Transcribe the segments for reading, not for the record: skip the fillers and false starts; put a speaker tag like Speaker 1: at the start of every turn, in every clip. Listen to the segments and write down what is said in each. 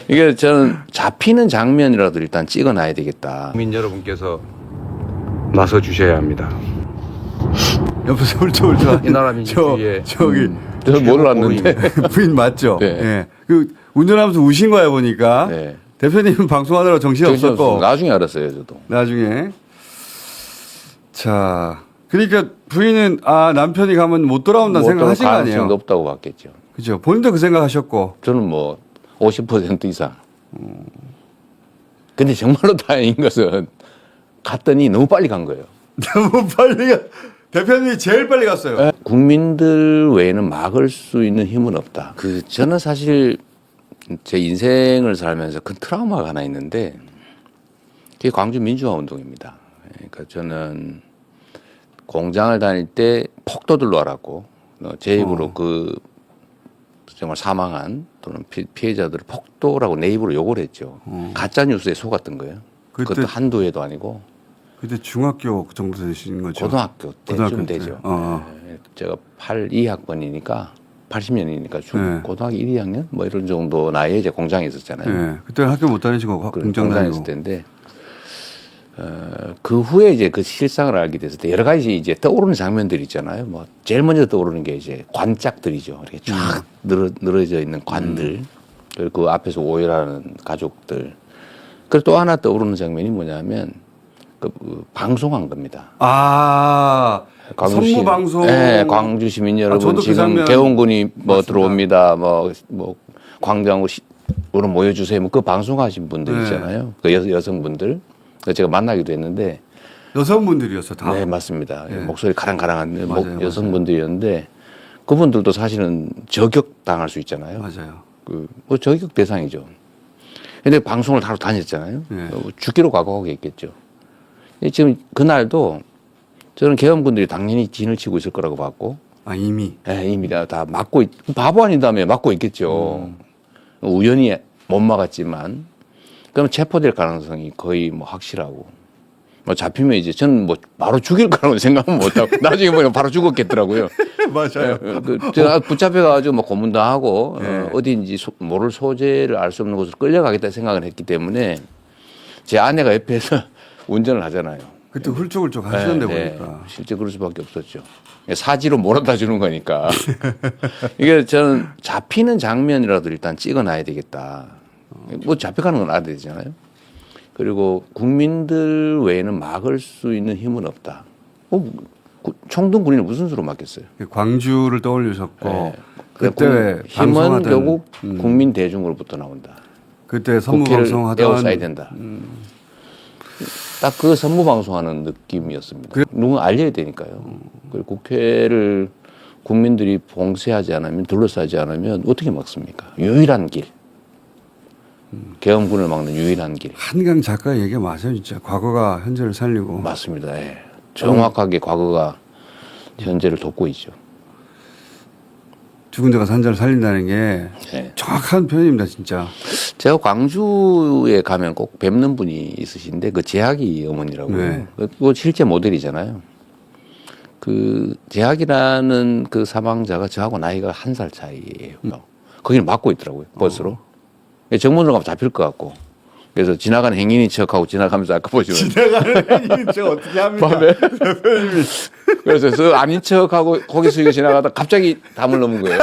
Speaker 1: 이게 저는 잡히는 장면이라도 일단 찍어놔야 되겠다.
Speaker 2: 국민 여러분께서 나서 주셔야 합니다.
Speaker 3: 옆에서 훌쩍훌쩍
Speaker 2: 이 나라 민주주의의
Speaker 3: 저기
Speaker 1: 저는 몰랐는데.
Speaker 3: 부인 맞죠?
Speaker 1: 네.
Speaker 3: 예. 그 운전하면서 우신 거야 보니까.
Speaker 1: 네.
Speaker 3: 대표님은 방송하느라 정신이 없었고
Speaker 1: 없습니다. 나중에 알았어요, 저도.
Speaker 3: 나중에 자 그러니까 부인은 아 남편이 가면 못 돌아온다는 생각하신 거
Speaker 1: 가능성이
Speaker 3: 아니에요?
Speaker 1: 높다고 봤겠죠.
Speaker 3: 그죠? 본인도 그 생각하셨고.
Speaker 1: 저는 뭐 50% 이상. 근데 정말로 다행인 것은 갔더니 너무 빨리 간 거예요.
Speaker 3: 너무 빨리 가. 대표님이 제일 빨리 갔어요.
Speaker 1: 국민들 외에는 막을 수 있는 힘은 없다. 저는 사실 제 인생을 살면서 큰 트라우마가 하나 있는데 그게 광주 민주화 운동입니다. 그러니까 저는 공장을 다닐 때 폭도들로 알았고 제 입으로 그 정말 사망한 또는 피해자들을 폭도라고 내 입으로 욕을 했죠. 가짜 뉴스에 속았던 거예요. 그것도 한두 해도 아니고.
Speaker 3: 그때 중학교 정도 되신 거죠?
Speaker 1: 고등학교 때쯤
Speaker 3: 때.
Speaker 1: 되죠.
Speaker 3: 어.
Speaker 1: 네, 제가 82학번이니까 80년이니까
Speaker 3: 네.
Speaker 1: 고등학교 1, 2학년 뭐 이런 정도 나이에 이제 공장에 있었잖아요.
Speaker 3: 네. 그때 학교 못 다니시고 공장
Speaker 1: 공장에
Speaker 3: 다니고.
Speaker 1: 있을 때인데 그 후에 이제 그 실상을 알게 됐을 때 여러 가지 이제 떠오르는 장면들이 있잖아요. 뭐 제일 먼저 떠오르는 게 이제 관짝들이죠. 이렇게 쫙 늘어져 있는 관들. 그리고 그 앞에서 오열하는 가족들. 그리고 또 하나 떠오르는 장면이 뭐냐면 그 방송한 겁니다.
Speaker 3: 아, 선무 방송.
Speaker 1: 네, 광주 시민 여러분
Speaker 3: 저도 그
Speaker 1: 지금
Speaker 3: 장면
Speaker 1: 개원군이 뭐
Speaker 3: 맞습니다.
Speaker 1: 들어옵니다. 뭐 광장으로 모여주세요. 뭐 그 방송하신 분들 있잖아요. 그 여성분들. 제가 만나기도 했는데
Speaker 3: 여성분들이었어 다.
Speaker 1: 네, 맞습니다.
Speaker 3: 네.
Speaker 1: 목소리 가랑가랑한
Speaker 3: 맞아요,
Speaker 1: 여성분들이었는데 그분들도 사실은 저격당할 수 있잖아요.
Speaker 3: 맞아요.
Speaker 1: 뭐 저격 대상이죠. 근데 방송을 하러 다녔잖아요.
Speaker 3: 네.
Speaker 1: 죽기로 각오하고 있겠죠. 지금 그날도 저는 개헌분들이 당연히 진을 치고 있을 거라고 봤고
Speaker 3: 아 이미.
Speaker 1: 네, 이미 다 막고 바보 아닌다며 막고 있겠죠. 우연히 못 막았지만 그럼 체포될 가능성이 거의 뭐 확실하고 뭐 잡히면 이제 저는 뭐 바로 죽일 거라고 생각은 못하고 나중에 보니까 바로 죽었겠더라고요.
Speaker 3: 맞아요.
Speaker 1: 제가 붙잡혀가지고 뭐 고문도 하고
Speaker 3: 네.
Speaker 1: 어디인지 모를 소재를 알 수 없는 곳으로 끌려가겠다 생각을 했기 때문에 제 아내가 옆에서 운전을 하잖아요.
Speaker 3: 그때 훌쩍훌쩍 하시는데
Speaker 1: 네,
Speaker 3: 보니까.
Speaker 1: 실제 그럴 수밖에 없었죠. 사지로 몰아다 주는 거니까. 이게 저는 잡히는 장면이라도 일단 찍어놔야 되겠다. 뭐 잡혀가는 건 알아야 되잖아요. 그리고 국민들 외에는 막을 수 있는 힘은 없다. 청동 군인을 무슨 수로 막겠어요?
Speaker 3: 광주를 떠올리셨고
Speaker 1: 네.
Speaker 3: 그때
Speaker 1: 힘은
Speaker 3: 방송하던
Speaker 1: 결국 국민 대중으로부터 나온다.
Speaker 3: 그때 선무
Speaker 1: 국회를
Speaker 3: 방송하던
Speaker 1: 에워싸야 된다. 딱 그 선무 방송하는 느낌이었습니다. 누군가 알려야 되니까요. 그리고 국회를 국민들이 봉쇄하지 않으면 둘러싸지 않으면 어떻게 막습니까? 유일한 길. 계엄군을 막는 유일한 길.
Speaker 3: 한강 작가 얘기 맞아요, 진짜. 과거가 현재를 살리고.
Speaker 1: 맞습니다. 예. 정확하게 과거가 현재를 돕고 있죠.
Speaker 3: 죽은 자가 산 자를 살린다는 게
Speaker 1: 예.
Speaker 3: 정확한 표현입니다, 진짜.
Speaker 1: 제가 광주에 가면 꼭 뵙는 분이 있으신데 그 재학이 어머니라고.
Speaker 3: 네.
Speaker 1: 그거 실제 모델이잖아요. 그 재학이라는 그 사망자가 저하고 나이가 1살 차이예요. 거기는 막고 있더라고요. 버스로. 정문으로 가면 잡힐 것 같고. 그래서 지나가는 행인인 척하고 지나가면서 아까 보시면
Speaker 3: 지나가는 행위는 저 어떻게 합니까?
Speaker 1: 밤에 그래서 저 아닌 척하고 거기서 이거 지나가다 갑자기 담을 넘은 거예요.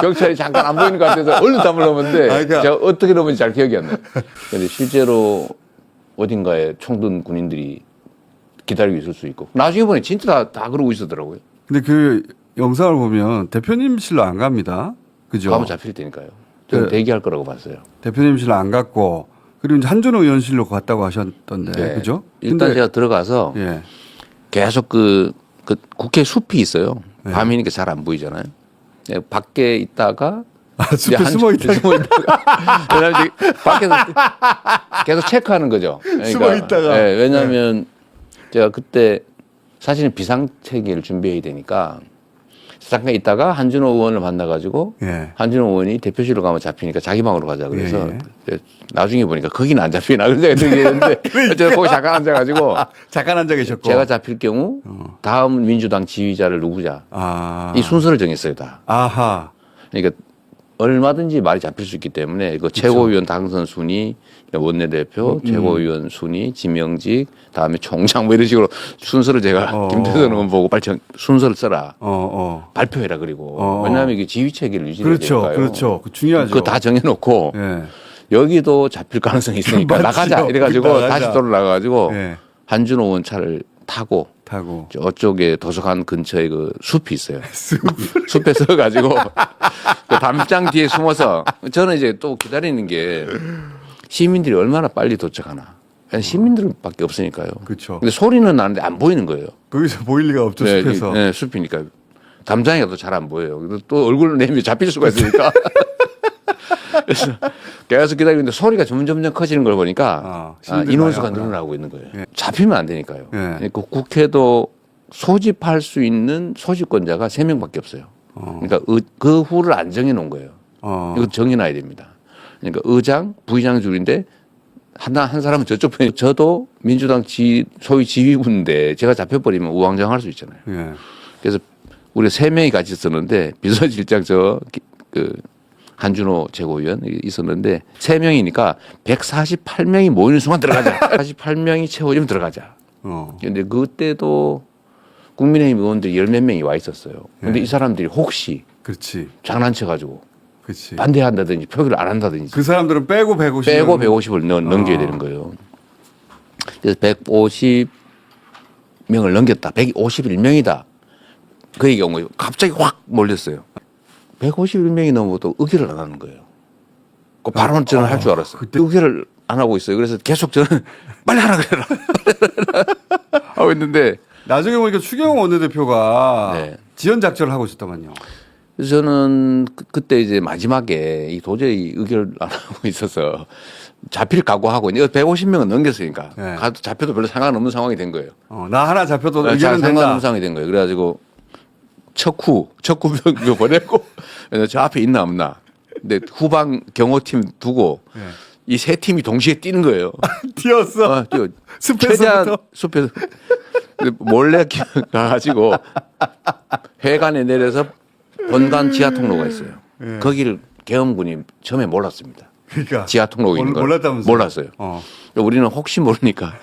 Speaker 1: 경찰이 잠깐 안 보이는 것 같아서 얼른 담을 넘었는데
Speaker 3: 그러니까.
Speaker 1: 제가 어떻게 넘은지 잘 기억이 안 나요. 그런데 실제로 어딘가에 총든 군인들이 기다리고 있을 수 있고 나중에 보니 진짜 다 그러고 있었더라고요.
Speaker 3: 근데 그 영상을 보면 대표님실로 안 갑니다. 그죠?
Speaker 1: 가면 잡힐 테니까요. 저는 대기할 거라고 봤어요.
Speaker 3: 대표님실로 안 갔고 그리고 이제 한준호 의원실로 갔다고 하셨던데.
Speaker 1: 네.
Speaker 3: 그죠?
Speaker 1: 일단 제가 들어가서
Speaker 3: 예.
Speaker 1: 계속 그 국회 숲이 있어요.
Speaker 3: 네.
Speaker 1: 밤이니까 잘 안 보이잖아요. 네, 밖에 있다가
Speaker 3: 숲에 숨어 있다.
Speaker 1: 그다음에 이제 밖에서 계속 체크하는 거죠. 그러니까,
Speaker 3: 숨어 있다가.
Speaker 1: 네, 왜냐하면 제가 그때 사실은 비상체계를 준비해야 되니까 잠깐 있다가 한준호 의원을 만나가지고
Speaker 3: 예.
Speaker 1: 한준호 의원이 대표실로 가면 잡히니까 자기 방으로 가자 그래서
Speaker 3: 예.
Speaker 1: 나중에 보니까 거기는 안 잡히나 그런 생각이 들겠는데 제가 거기 잠깐 앉아가지고
Speaker 3: 잠깐 앉아 계셨고.
Speaker 1: 제가 잡힐 경우 다음 민주당 지휘자를 누구자
Speaker 3: 아.
Speaker 1: 이 순서를 정했어요 다.
Speaker 3: 아하.
Speaker 1: 그러니까 얼마든지 말이 잡힐 수 있기 때문에 그 최고위원 당선 순위, 원내대표, 최고위원 순위, 지명직, 다음에 총장 뭐 이런 식으로 순서를 제가 김태선 의원 보고 빨리 순서를 써라. 발표해라 그리고 왜냐하면 이게 지휘 체계를 유지해야 되니까요.
Speaker 3: 그렇죠. 중요하죠.
Speaker 1: 그거 다 정해놓고
Speaker 3: 예.
Speaker 1: 여기도 잡힐 가능성이 있으니까 나가자 이래가지고
Speaker 3: 나가자.
Speaker 1: 다시 돌아나가가지고
Speaker 3: 예.
Speaker 1: 한준호 의원 차를 타고 저쪽에 도서관 근처에 그 숲이 있어요. 숲에 서가지고 그 담장 뒤에 숨어서 저는 이제 또 기다리는 게 시민들이 얼마나 빨리 도착하나. 시민들밖에 없으니까요.
Speaker 3: 그렇죠.
Speaker 1: 근데 소리는 나는데 안 보이는 거예요.
Speaker 3: 거기서 보일 리가 없죠.
Speaker 1: 네,
Speaker 3: 숲에서.
Speaker 1: 네, 숲이니까 담장에 가도 잘 안 보여요. 그래서 또 얼굴을 내밀면 잡힐 수가 있으니까. 그래서 계속 기다리는데 소리가 점점 커지는 걸 보니까 인원수가 늘어나고 있는 거예요.
Speaker 3: 예.
Speaker 1: 잡히면 안 되니까요.
Speaker 3: 예.
Speaker 1: 그 국회도 소집할 수 있는 소집권자가 3명밖에 없어요. 그러니까 그 후를 안 정해 놓은 거예요. 이거 정해놔야 됩니다. 그러니까 의장, 부의장 줄인데 한 사람은 저쪽 편에 저도 민주당 소위 지휘부인데 제가 잡혀버리면 우왕좌왕할 수 있잖아요.
Speaker 3: 예.
Speaker 1: 그래서 우리가 3명이 같이 있었는데 비서실장 그 한준호 최고위원 있었는데 3명이니까 148명이 모이는 순간 들어가자. 48명이 채워지면 들어가자. 그런데 그때도 국민의힘 의원들이 10몇 명이 와 있었어요. 근데 이 사람들이 혹시
Speaker 3: 그렇지.
Speaker 1: 장난쳐가지고
Speaker 3: 그렇지.
Speaker 1: 반대한다든지 표기를 안 한다든지
Speaker 3: 그 사람들은 빼고
Speaker 1: 150을 넘겨야 되는 거예요. 그래서 150명을 넘겼다. 151명이다. 그 얘기가 온 거예요. 갑자기 확 몰렸어요. 151명이 넘어도 의결을 안 하는 거예요. 그 바로 저는 할 줄 알았어요. 그때 의결을 안 하고 있어요. 그래서 계속 저는 빨리 하라 그래라. 하고 있는데
Speaker 3: 나중에 보니까 추경호 원내대표가
Speaker 1: 네.
Speaker 3: 지연 작전을 하고 있었다만요.
Speaker 1: 그래서 저는 그때 이제 마지막에 이 도저히 의결을 안 하고 있어서 잡힐 각오하고 150명은 넘겼으니까
Speaker 3: 네.
Speaker 1: 가도 잡혀도 별로 상관없는 상황이 된 거예요.
Speaker 3: 나 하나 잡혀도 의견은
Speaker 1: 상관없는
Speaker 3: 된다.
Speaker 1: 상황이 된 거예요. 그래가지고 척후병 보내고 저 앞에 있나 없나. 근데 후방 경호팀 두고
Speaker 3: 네.
Speaker 1: 이 세 팀이 동시에 뛰는 거예요.
Speaker 3: 뛰었어.
Speaker 1: 뛰어.
Speaker 3: 숲에서부터?
Speaker 1: 최대한 숲에서 몰래 가가지고 회관에 내려서 본관 지하 통로가 있어요.
Speaker 3: 네.
Speaker 1: 거기를 계엄군이 처음에 몰랐습니다.
Speaker 3: 그러니까
Speaker 1: 지하 통로가 있는 걸
Speaker 3: 몰랐다면서요?
Speaker 1: 몰랐어요. 우리는 혹시 모르니까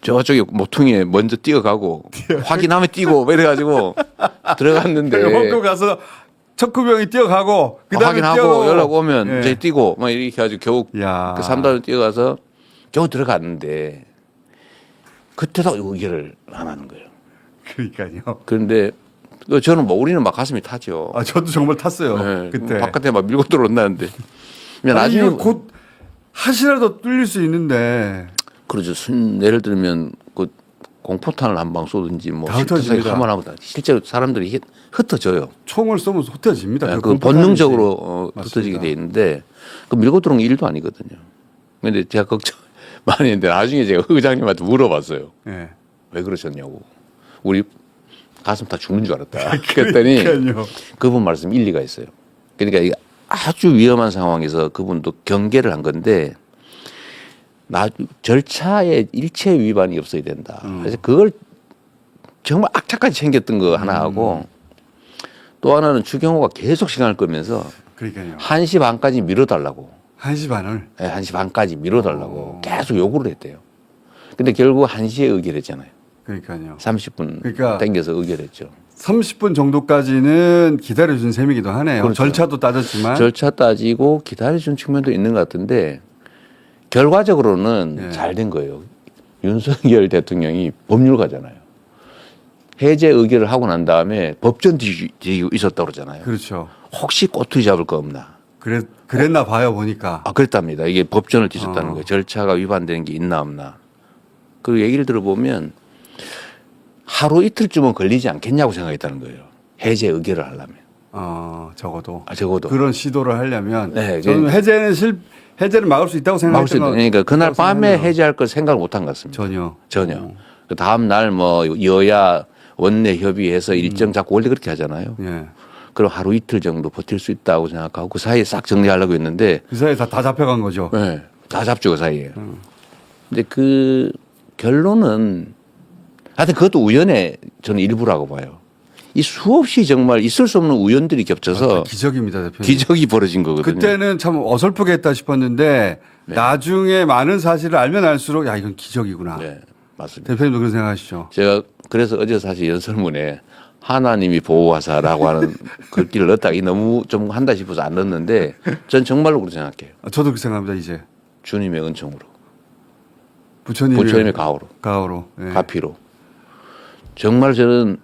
Speaker 1: 저쪽에 모퉁이에 먼저 뛰어가고 확인하면 뛰고 뭐 이래가지고 들어갔는데
Speaker 3: 먹고 가서 척후병이 뛰어가고 그다음에
Speaker 1: 확인하고 연락 오면
Speaker 3: 예.
Speaker 1: 저희 뛰고 막 이렇게 해가지고 겨우
Speaker 3: 야.
Speaker 1: 그 3단을 뛰어가서 겨우 들어갔는데 그때도 의결을 안 하는 거예요.
Speaker 3: 그러니까요.
Speaker 1: 그런데 저는 뭐 우리는 막 가슴이 타죠.
Speaker 3: 저도 정말 탔어요.
Speaker 1: 네,
Speaker 3: 그때.
Speaker 1: 바깥에 막 밀고 들어온다는데.
Speaker 3: 나중에 곧 하시라도 뚫릴 수 있는데.
Speaker 1: 그러죠. 예를 들면 그 공포탄을 한 방 쏘든지 뭐
Speaker 3: 다 흩어집니다.
Speaker 1: 한번 하고 실제로 사람들이 흩어져요.
Speaker 3: 총을 쏘면 흩어집니다.
Speaker 1: 그 본능적으로
Speaker 3: 맞습니다.
Speaker 1: 흩어지게 돼 있는데 그 밀고 들어온 게 일도 아니거든요. 근데 제가 걱정 많이 했는데 나중에 제가 의장님한테 물어봤어요.
Speaker 3: 네.
Speaker 1: 왜 그러셨냐고. 우리 가슴 다 죽는 줄 알았다. 그랬더니
Speaker 3: 그러니까요.
Speaker 1: 그분 말씀 일리가 있어요. 그러니까 이게 아주 위험한 상황에서 그분도 경계를 한 건데 절차에 일체 위반이 없어야 된다. 그래서 그걸 정말 악착같이 챙겼던 거 하나 하고 또 하나는 추경호가 계속 시간을 끌면서
Speaker 3: 그러니까요.
Speaker 1: 1시 반까지 미뤄달라고.
Speaker 3: 1시 반을.
Speaker 1: 네, 1시 반까지 미뤄달라고 계속 요구를 했대요. 근데 결국 1시에 의결했잖아요.
Speaker 3: 그러니까요.
Speaker 1: 30분
Speaker 3: 그러니까
Speaker 1: 땡겨서 의결했죠.
Speaker 3: 30분 정도까지는 기다려준 셈이기도 하네요.
Speaker 1: 그렇죠.
Speaker 3: 절차도 따졌지만.
Speaker 1: 절차 따지고 기다려준 측면도 있는 것 같은데 결과적으로는
Speaker 3: 네.
Speaker 1: 잘 된 거예요. 윤석열 대통령이 법률가잖아요. 해제 의결을 하고 난 다음에 법전 뒤지고 있었다고 그러잖아요.
Speaker 3: 그렇죠.
Speaker 1: 혹시 꼬투리 잡을 거 없나.
Speaker 3: 그랬나 봐요, 보니까.
Speaker 1: 그랬답니다. 이게 법전을 뒤졌다는 거예요. 절차가 위반되는 게 있나 없나. 그 얘기를 들어보면 하루 이틀쯤은 걸리지 않겠냐고 생각했다는 거예요. 해제 의결을 하려면.
Speaker 3: 적어도.
Speaker 1: 적어도.
Speaker 3: 그런 시도를 하려면.
Speaker 1: 네,
Speaker 3: 저는 해제를 막을 수 있다고
Speaker 1: 막을 수
Speaker 3: 생각했던 거.
Speaker 1: 그러니까 그날 밤에
Speaker 3: 생각해요.
Speaker 1: 해제할 걸 생각을 못 한 것 같습니다.
Speaker 3: 전혀.
Speaker 1: 그 다음 날 뭐 여야 원내 협의해서 일정 잡고 원래 그렇게 하잖아요.
Speaker 3: 예.
Speaker 1: 그럼 하루 이틀 정도 버틸 수 있다고 생각하고 그 사이에 싹 정리하려고 했는데
Speaker 3: 그 사이에 다 잡혀간 거죠.
Speaker 1: 네, 다 잡죠 그 사이에. 근데 그 결론은 하여튼 그것도 우연의 저는 일부라고 봐요. 이 수없이 정말 있을 수 없는 우연들이 겹쳐서
Speaker 3: 기적입니다, 대표님.
Speaker 1: 기적이 벌어진 거거든요.
Speaker 3: 그때는 참 어설프게 했다 싶었는데
Speaker 1: 네.
Speaker 3: 나중에 많은 사실을 알면 알수록 야 이건 기적이구나.
Speaker 1: 네, 맞습니다.
Speaker 3: 대표님도 그런 생각하시죠?
Speaker 1: 제가 그래서 어제 사실 연설문에 하나님이 보호하사라고 하는 글귀를 넣었다. 이 너무 좀 한다 싶어서 안 넣었는데 전 정말로 그렇게 생각해요.
Speaker 3: 저도 그렇게 생각합니다. 이제
Speaker 1: 주님의 은총으로,
Speaker 3: 부처님의
Speaker 1: 부처님의 가호로,
Speaker 3: 가호로. 예.
Speaker 1: 가피로. 정말 저는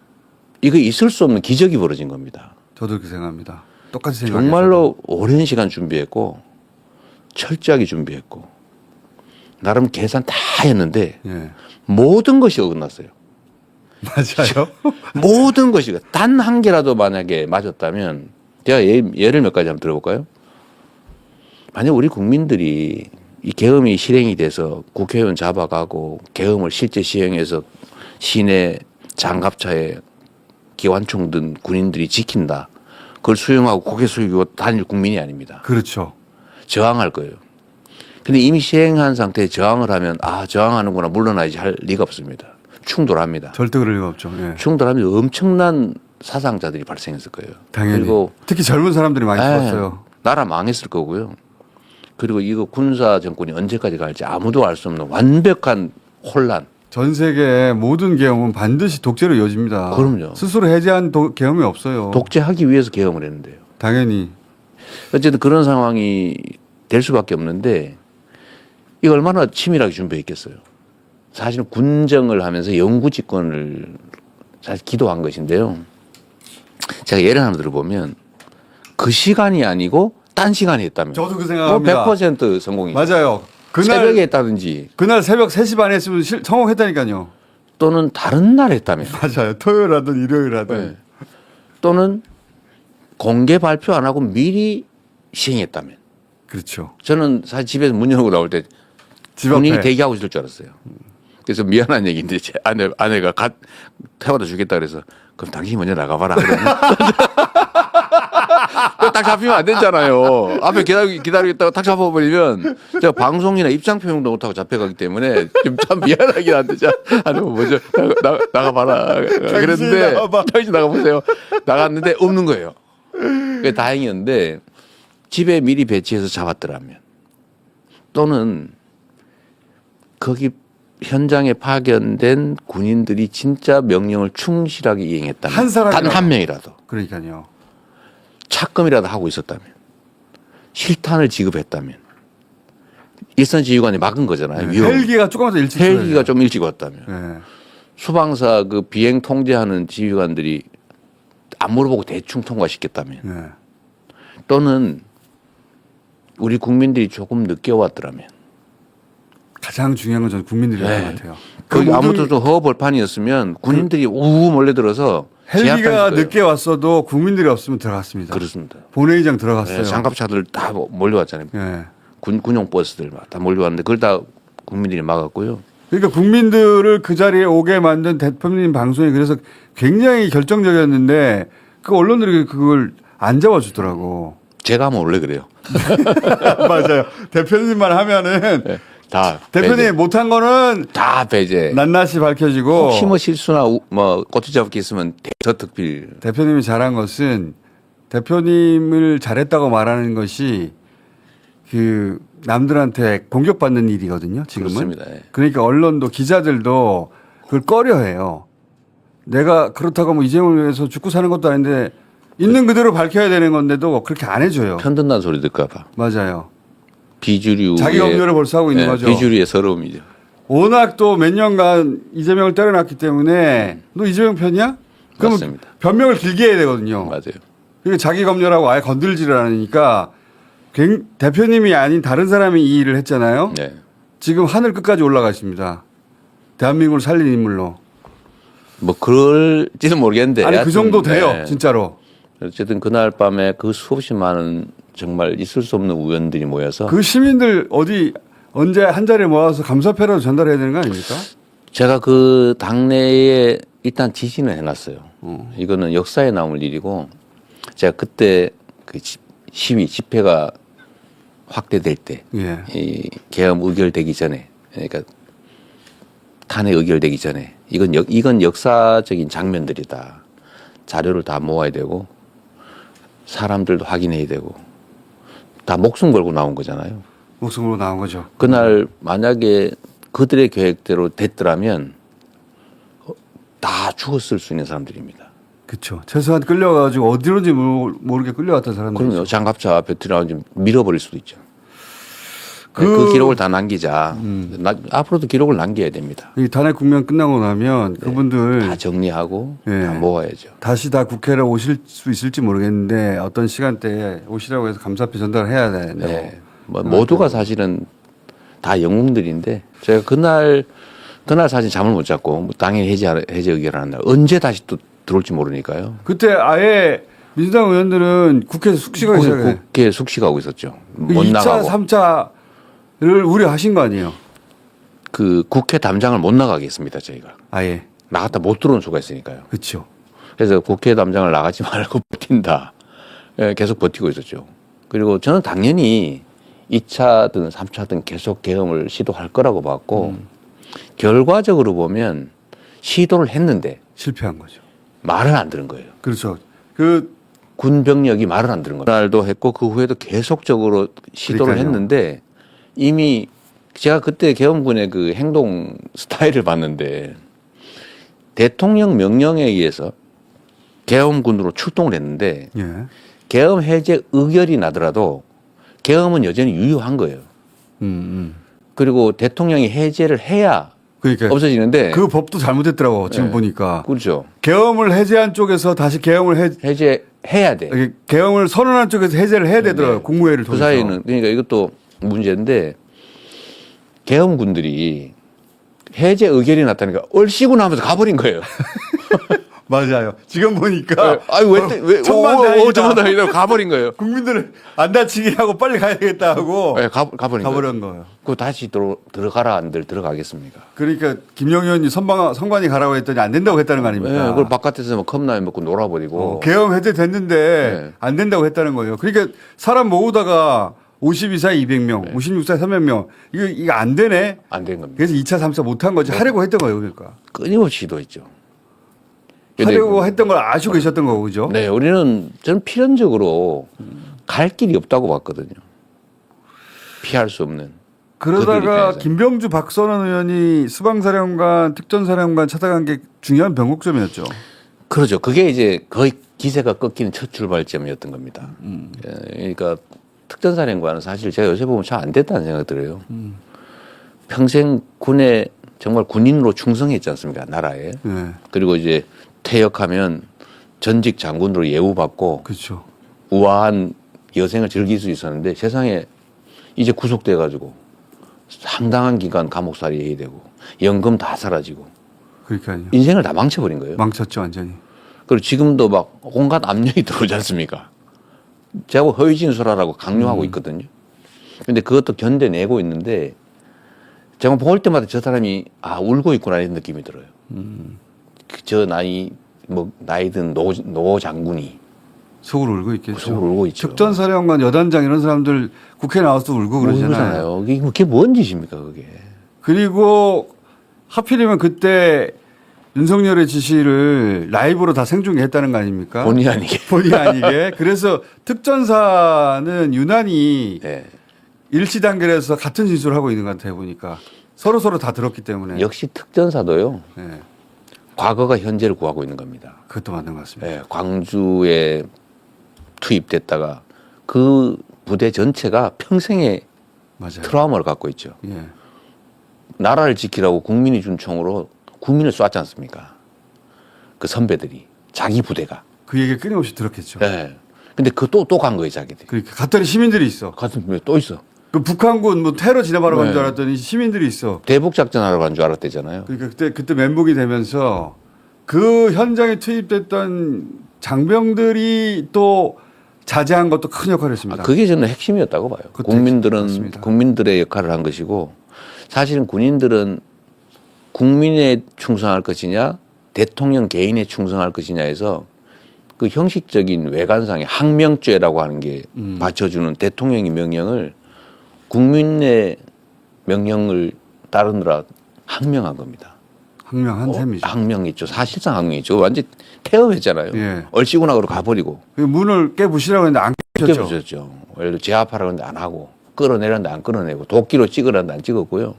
Speaker 1: 이거 있을 수 없는 기적이 벌어진 겁니다.
Speaker 3: 저도 그렇게 생각합니다. 똑같이 생각해요.
Speaker 1: 정말로 오랜 시간 준비했고 철저하게 준비했고 나름 계산 다 했는데
Speaker 3: 예.
Speaker 1: 모든 것이 어긋났어요.
Speaker 3: 맞아요.
Speaker 1: 모든 것이 단 한 개라도 만약에 맞았다면 제가 예를 몇 가지 한번 들어볼까요? 만약 우리 국민들이 이 계엄이 실행이 돼서 국회의원 잡아가고 계엄을 실제 시행해서 시내 장갑차에 기관총 든 군인들이 지킨다. 그걸 수용하고 고개 숙이고 다닐 국민이 아닙니다.
Speaker 3: 그렇죠.
Speaker 1: 저항할 거예요. 근데 이미 시행한 상태에 저항을 하면 아 저항하는구나 물러나야지 할 리가 없습니다. 충돌합니다.
Speaker 3: 절대 그럴 리가 없죠. 예.
Speaker 1: 충돌하면 엄청난 사상자들이 발생했을 거예요.
Speaker 3: 당연히.
Speaker 1: 그리고
Speaker 3: 특히 젊은 사람들이 많이
Speaker 1: 예,
Speaker 3: 죽었어요.
Speaker 1: 나라 망했을 거고요. 그리고 이거 군사 정권이 언제까지 갈지 아무도 알 수 없는 완벽한 혼란.
Speaker 3: 전 세계 모든 계엄은 반드시 독재로 이어집니다.
Speaker 1: 그럼요.
Speaker 3: 스스로 해제한 계엄이 없어요.
Speaker 1: 독재하기 위해서 계엄을 했는데요.
Speaker 3: 당연히.
Speaker 1: 어쨌든 그런 상황이 될 수밖에 없는데 이거 얼마나 치밀하게 준비했겠어요. 사실은 군정을 하면서 영구 집권을 사실 기도한 것인데요. 제가 예를 하나 들어보면 그 시간이 아니고 딴 시간에 했다면
Speaker 3: 저도 그 생각합니다.
Speaker 1: 100% 성공이죠.
Speaker 3: 맞아요.
Speaker 1: 새벽에 했다든지
Speaker 3: 그날 새벽 3시 반에 했으면 성공했다니까요.
Speaker 1: 또는 다른 날 했다면
Speaker 3: 맞아요. 토요일 하든 일요일 하든.
Speaker 1: 네. 또는 공개 발표 안 하고 미리 시행했다면
Speaker 3: 그렇죠.
Speaker 1: 저는 사실 집에서 문 열고 나올 때
Speaker 3: 집
Speaker 1: 군인이
Speaker 3: 앞에.
Speaker 1: 대기하고 있을 줄 알았어요. 그래서 미안한 얘기인데 제 아내가 태워다 주겠다 그래서 그럼 당신이 먼저 나가봐라. 딱 잡히면 안 되잖아요. 앞에 기다리겠다고 딱 잡아버리면 제가 방송이나 입장 표명도 못하고 잡혀가기 때문에 좀 참 미안하긴 한데 아니면 먼저 나가봐라. 그랬는데 당신 나가보세요. 나갔는데 없는 거예요. 그게 다행이었는데 집에 미리 배치해서 잡았더라면 또는 거기 현장에 파견된 군인들이 진짜 명령을 충실하게 이행했다면
Speaker 3: 한 사람이라도.
Speaker 1: 단 한 명이라도
Speaker 3: 그러니까요.
Speaker 1: 착금이라도 하고 있었다면 실탄을 지급했다면 일선 지휘관이 막은 거잖아요. 위험.
Speaker 3: 헬기가 조금 더 일찍
Speaker 1: 헬기가
Speaker 3: 들어야죠.
Speaker 1: 좀 일찍 왔다면
Speaker 3: 네.
Speaker 1: 수방사 그 비행 통제하는 지휘관들이 안 물어보고 대충 통과시켰다면
Speaker 3: 네.
Speaker 1: 또는 우리 국민들이 조금 늦게 왔더라면
Speaker 3: 가장 중요한 건 저는 국민들이라는 것 같아요. 그
Speaker 1: 거기
Speaker 3: 모든
Speaker 1: 아무도 좀 허벌판이었으면 군인들이 우우 몰려들어서
Speaker 3: 헬기가
Speaker 1: 제압했을 거예요.
Speaker 3: 늦게 왔어도 국민들이 없으면 들어갔습니다.
Speaker 1: 그렇습니다.
Speaker 3: 본회의장 들어갔어요.
Speaker 1: 네, 장갑차들 다 몰려왔잖아요.
Speaker 3: 네.
Speaker 1: 군용 버스들 막 다 몰려왔는데 그걸 다 국민들이 막았고요.
Speaker 3: 그러니까 국민들을 그 자리에 오게 만든 대표님 방송이 그래서 굉장히 결정적이었는데 그 언론들이 그걸 안 잡아주더라고.
Speaker 1: 제가 하면 원래 그래요.
Speaker 3: 맞아요. 대표님만 하면은
Speaker 1: 네, 다
Speaker 3: 대표님
Speaker 1: 배제.
Speaker 3: 못한 거는
Speaker 1: 다 배제.
Speaker 3: 낱낱이 밝혀지고
Speaker 1: 혹시 뭐 실수나 뭐 꼬투리 잡기 있으면 대서특필.
Speaker 3: 대표님이 잘한 것은 대표님을 잘했다고 말하는 것이 그 남들한테 공격받는 일이거든요. 지금은.
Speaker 1: 그렇습니다. 예.
Speaker 3: 그러니까 언론도 기자들도 그걸 꺼려해요. 내가 그렇다고 뭐 이재명을 위해서 죽고 사는 것도 아닌데 있는 그대로 밝혀야 되는 건데도 그렇게 안 해줘요.
Speaker 1: 편든다는 소리 들까봐.
Speaker 3: 맞아요.
Speaker 1: 비주류.
Speaker 3: 자기 검열을 벌써 하고 있는 거죠.
Speaker 1: 비주류의 서러움이죠.
Speaker 3: 워낙 또 몇 년간 이재명을 때려놨기 때문에 너 이재명 편이야? 그러면
Speaker 1: 맞습니다.
Speaker 3: 변명을 길게 해야 되거든요.
Speaker 1: 맞아요.
Speaker 3: 그리고 자기 검열하고 아예 건들지를 않으니까 대표님이 아닌 다른 사람이 이 일을 했잖아요.
Speaker 1: 네.
Speaker 3: 지금 하늘 끝까지 올라가 있습니다. 대한민국을 살린 인물로.
Speaker 1: 뭐 그럴지는 모르겠는데.
Speaker 3: 아니 그
Speaker 1: 하여튼,
Speaker 3: 정도 돼요.
Speaker 1: 네.
Speaker 3: 진짜로.
Speaker 1: 어쨌든 그날 밤에 그 수없이 많은 정말 있을 수 없는 우연들이 모여서
Speaker 3: 그 시민들 어디 언제 한 자리에 모아서 감사패라도 전달해야 되는 거 아닙니까?
Speaker 1: 제가 그 당내에 일단 지시는 해놨어요. 이거는 역사에 남을 일이고 제가 그때 그 시위 집회가 확대될 때
Speaker 3: 예.
Speaker 1: 이 계엄 의결되기 전에 그러니까 탄핵 의결되기 전에 이건 역사적인 장면들이다. 자료를 다 모아야 되고 사람들도 확인해야 되고 다 목숨 걸고 나온 거잖아요.
Speaker 3: 목숨으로 나온 거죠.
Speaker 1: 그날 만약에 그들의 계획대로 됐더라면 다 죽었을 수 있는 사람들입니다.
Speaker 3: 그렇죠. 최소한 끌려가지고 어디론지 모르게 끌려갔던 사람들.
Speaker 1: 그럼요. 장갑차 앞에 들어가서 밀어버릴 수도 있죠. 그 기록을 다 남기자. 앞으로도 기록을 남겨야 됩니다.
Speaker 3: 이 탄핵 국면 끝나고 나면 그분들
Speaker 1: 다 정리하고
Speaker 3: 네.
Speaker 1: 다 모아야죠.
Speaker 3: 다시 다 국회로 오실 수 있을지 모르겠는데 어떤 시간대에 오시라고 해서 감사표 전달을 해야 되는데
Speaker 1: 네. 뭐 모두가 사실은 다 영웅들인데 제가 그날 사실 잠을 못 잤고 뭐 당연히 해제 의결을 한다. 언제 다시 또 들어올지 모르니까요.
Speaker 3: 그때 아예 민주당 의원들은 국회에서 숙식하기 시작해.
Speaker 1: 국회 숙식하고 있었죠. 못
Speaker 3: 2차,
Speaker 1: 나가고
Speaker 3: 3차를 우려하신 거 아니에요?
Speaker 1: 그 국회 담장을 못 나가게 했습니다. 저희가
Speaker 3: 아예.
Speaker 1: 나갔다 못 들어온 수가 있으니까요.
Speaker 3: 그렇죠.
Speaker 1: 그래서 국회 담장을 나가지 말고 버틴다. 예, 계속 버티고 있었죠. 그리고 저는 당연히 2차든 3차든 계속 계엄을 시도할 거라고 봤고 결과적으로 보면 시도를 했는데
Speaker 3: 실패한 거죠.
Speaker 1: 말을 안 들은 거예요.
Speaker 3: 그렇죠.
Speaker 1: 군 병력이 말을 안 들은 거예요. 그날도 했고 그 후에도 계속적으로 시도를
Speaker 3: 그러니까요.
Speaker 1: 했는데 이미 제가 그때 계엄군의 그 행동 스타일을 봤는데 대통령 명령에 의해서 계엄군으로 출동을 했는데
Speaker 3: 예.
Speaker 1: 계엄 해제 의결이 나더라도 계엄은 여전히 유효한 거예요. 그리고 대통령이 해제를 해야
Speaker 3: 그러니까
Speaker 1: 없어지는데
Speaker 3: 그 법도 잘못했더라고 지금
Speaker 1: 네.
Speaker 3: 보니까.
Speaker 1: 그렇죠.
Speaker 3: 계엄을 해제한 쪽에서 다시 계엄을
Speaker 1: 해제해야 돼.
Speaker 3: 이게 계엄을 선언한 쪽에서 해제를 해야 되더라고요.
Speaker 1: 네.
Speaker 3: 국무회의를
Speaker 1: 그
Speaker 3: 통해서.
Speaker 1: 사이는 그러니까 이것도 문제인데 계엄군들이 해제 의결이 났다니까 얼씨구 나면서 가버린 거예요.
Speaker 3: 맞아요. 지금 보니까
Speaker 1: 아유 왜
Speaker 3: 천만다행이다.
Speaker 1: 천만다행이다 가버린 거예요.
Speaker 3: 국민들을 안 다치게 하고 빨리 가야 되겠다 하고
Speaker 1: 네, 가버린 거예요.
Speaker 3: 가버린 거예요.
Speaker 1: 그 다시 들어가라 안들 들어가겠습니까?
Speaker 3: 그러니까 김영 의원이 선관위 가라고 했더니 안 된다고 했다는 거 아닙니까?
Speaker 1: 네, 그걸 바깥에서 뭐 컵라면 먹고 놀아버리고.
Speaker 3: 계엄 해제됐는데
Speaker 1: 네.
Speaker 3: 안 된다고 했다는 거예요. 그러니까 사람 모으다가 52세 200명, 56세 300명 이거 안 되네.
Speaker 1: 안 된 겁니다.
Speaker 3: 그래서 2차, 3차 못한 거지. 하려고 했던 거예요. 그러니까.
Speaker 1: 끊임없이 시도했죠. 근데
Speaker 3: 하려고 했던 걸 아시고 계셨던 거고 그죠?
Speaker 1: 네, 저는 필연적으로 갈 길이 없다고 봤거든요. 피할 수 없는. 그들
Speaker 3: 그러다가
Speaker 1: 입장에서는.
Speaker 3: 김병주 박선원 의원이 수방사령관, 특전사령관 찾아간 게 중요한 변곡점이었죠.
Speaker 1: 그렇죠. 그게 이제 거의 기세가 꺾이는 첫 출발점이었던 겁니다. 예, 그러니까 특전사령관은 사실 제가 요새 보면 잘 안 됐다는 생각이 들어요. 평생 군에 정말 군인으로 충성했지 않습니까? 나라에.
Speaker 3: 네.
Speaker 1: 그리고 이제 퇴역하면 전직 장군으로 예우받고
Speaker 3: 그렇죠.
Speaker 1: 우아한 여생을 즐길 수 있었는데 세상에 이제 구속돼 가지고 상당한 기간 감옥살이 해야 되고 연금 다 사라지고
Speaker 3: 그러니까요.
Speaker 1: 인생을 다 망쳐버린 거예요.
Speaker 3: 망쳤죠 완전히.
Speaker 1: 그리고 지금도 막 온갖 압력이 들어오지 않습니까? 제가 허위 진술하라고 강요하고 있거든요. 근데 그것도 견뎌내고 있는데 제가 볼 때마다 저 사람이 울고 있구나 이런 느낌이 들어요. 저 나이든 노 장군이
Speaker 3: 속으로 울고 있겠죠.
Speaker 1: 속으로 울고 있죠.
Speaker 3: 특전사령관 여단장 이런 사람들 국회 나와서 울고 그러잖아요.
Speaker 1: 울잖아요. 그게 뭔 짓입니까 그게?
Speaker 3: 그리고 하필이면 그때 윤석열의 지시를 라이브로 다 생중계했다는 거 아닙니까?
Speaker 1: 본의 아니게.
Speaker 3: 본의 아니게. 그래서 특전사는 유난히
Speaker 1: 네.
Speaker 3: 일시 단결해서 같은 진술을 하고 있는 것 같아요 보니까 서로 다 들었기 때문에.
Speaker 1: 역시 특전사도요.
Speaker 3: 네.
Speaker 1: 과거가 현재를 구하고 있는 겁니다.
Speaker 3: 그것도 맞는 것 같습니다.
Speaker 1: 네, 광주에 투입됐다가 그 부대 전체가 평생의
Speaker 3: 맞아요.
Speaker 1: 트라우마를 갖고 있죠.
Speaker 3: 예.
Speaker 1: 나라를 지키라고 국민이 준 총으로 국민을 쐈지 않습니까? 그 선배들이 자기 부대가.
Speaker 3: 그 얘기 끊임없이 들었겠죠.
Speaker 1: 네. 근데 그 또 간 거예요 자기들이.
Speaker 3: 그러니까 갔더니 시민들이 있어.
Speaker 1: 같은 분에 또 있어.
Speaker 3: 그 북한군 뭐 테러 진압하러 간 줄
Speaker 1: 네.
Speaker 3: 알았더니 시민들이 있어.
Speaker 1: 대북 작전하러 간 줄 알았대잖아요.
Speaker 3: 그러니까 그때 멘붕이 되면서 그 현장에 투입됐던 장병들이 또 자제한 것도 큰 역할을 했습니다.
Speaker 1: 그게 저는 핵심이었다고 봐요.
Speaker 3: 그것도 맞습니다.
Speaker 1: 국민들의 역할을 한 것이고 사실은 군인들은 국민에 충성할 것이냐 대통령 개인에 충성할 것이냐에서 그 형식적인 외관상의 항명죄라고 하는 게 받쳐주는 대통령의 명령을 국민의 명령을 따르느라 항명한 겁니다.
Speaker 3: 항명한 셈이죠.
Speaker 1: 항명이죠. 사실상 항명이죠. 완전 태업했잖아요.
Speaker 3: 예.
Speaker 1: 얼씨구나로 가버리고.
Speaker 3: 그 문을 깨부시라고 했는데 안 깨부셨죠.
Speaker 1: 깨부셨죠. 예를 들어 제압하라고 했는데 안 하고 끌어내려는데 안 끌어내고 도끼로 찍으라는데 안 찍었고요.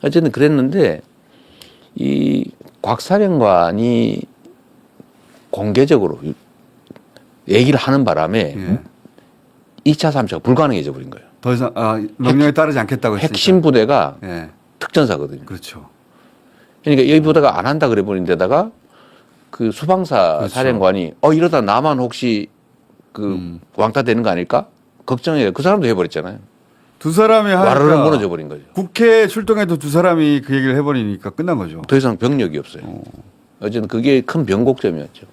Speaker 1: 어쨌든 그랬는데 이 곽 사령관이 공개적으로 얘기를 하는 바람에
Speaker 3: 예.
Speaker 1: 2차, 3차가 불가능해져 버린 거예요.
Speaker 3: 더 이상 명령에 따르지 않겠다고 했으니까.
Speaker 1: 핵심 부대가
Speaker 3: 예.
Speaker 1: 특전사거든요.
Speaker 3: 그렇죠.
Speaker 1: 그러니까 이 부대가 안 한다 그래 버린 데다가 그 수방사
Speaker 3: 그렇죠.
Speaker 1: 사령관이 이러다 나만 혹시 그 왕따 되는 거 아닐까? 걱정해. 그 사람도 해버렸잖아요.
Speaker 3: 두 사람이
Speaker 1: 와르르
Speaker 3: 하니까
Speaker 1: 무너져 버린 거죠.
Speaker 3: 국회 출동해도 두 사람이 그 얘기를 해버리니까 끝난 거죠.
Speaker 1: 더 이상 병력이 없어요. 어쨌든 그게 큰 변곡점이었죠.